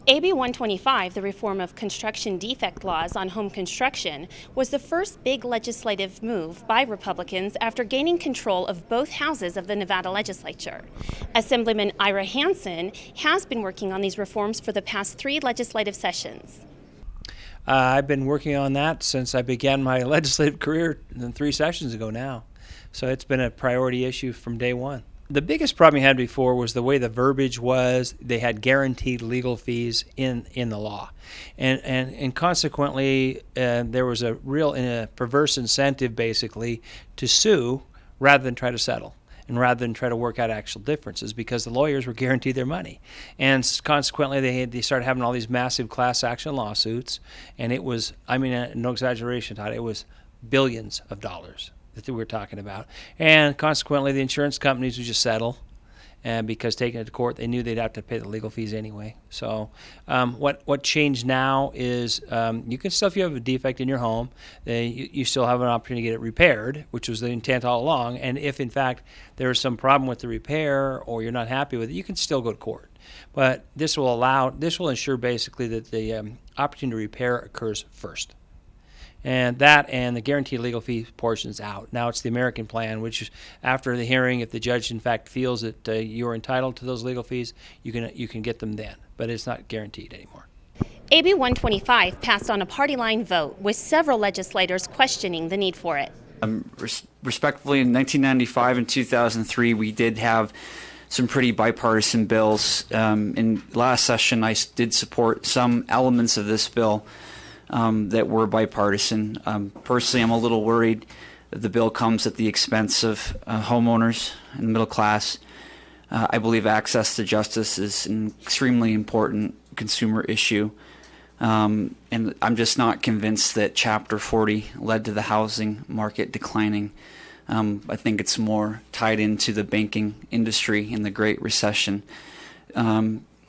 AB 125, the reform of construction defect laws on home construction, was the first big legislative move by Republicans after gaining control of both houses of the Nevada legislature. Assemblyman Ira Hansen has been working on these reforms for the past 3 legislative sessions. I've been working on that since I began my legislative career 3 sessions ago now. So it's been a priority issue from day one. The biggest problem you had before was the way the verbiage was. They had guaranteed legal fees in the law. And consequently, there was a real perverse incentive, basically, to sue rather than try to settle and rather than try to work out actual differences, because the lawyers were guaranteed their money. And consequently, they started having all these massive class action lawsuits. And it was, I mean, no exaggeration, Todd, it was billions of dollars that we were talking about. And consequently, the insurance companies would just settle, and because taking it to court, they knew they'd have to pay the legal fees anyway. So what changed now is you can still, if you have a defect in your home, you still have an opportunity to get it repaired, which was the intent all along. And if, in fact, there is some problem with the repair or you're not happy with it, you can still go to court. But this will ensure basically that the opportunity to repair occurs first. And that and the guaranteed legal fee portion is out. Now it's the American plan, which is after the hearing, if the judge in fact feels that you're entitled to those legal fees, you can get them then. But it's not guaranteed anymore. AB 125 passed on a party line vote, with several legislators questioning the need for it. Respectfully, in 1995 and 2003, we did have some pretty bipartisan bills. In last session, I did support some elements of this bill that were bipartisan. Personally, I'm a little worried that the bill comes at the expense of homeowners and the middle class. I believe access to justice is an extremely important consumer issue. And I'm just not convinced that Chapter 40 led to the housing market declining. I think it's more tied into the banking industry and the Great Recession.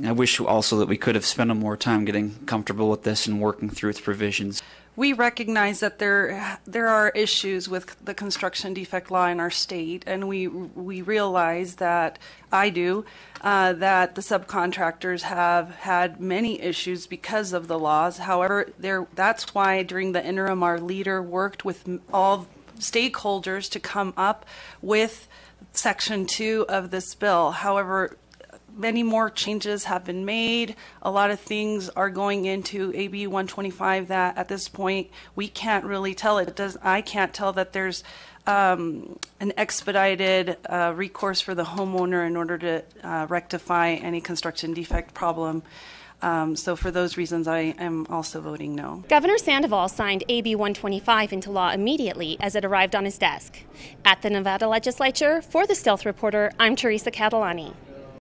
I wish also that we could have spent more time getting comfortable with this and working through its provisions. We recognize that there are issues with the construction defect law in our state, and we realize that that the subcontractors have had many issues because of the laws. However, that's why during the interim our leader worked with all stakeholders to come up with Section 2 of this bill. However, many more changes have been made. A lot of things are going into AB 125 that at this point we can't really tell. I can't tell that there's an expedited recourse for the homeowner in order to rectify any construction defect problem. So for those reasons, I am also voting no. Governor Sandoval signed AB 125 into law immediately as it arrived on his desk. At the Nevada legislature, for the Stealth Reporter, I'm Theresa Catalani.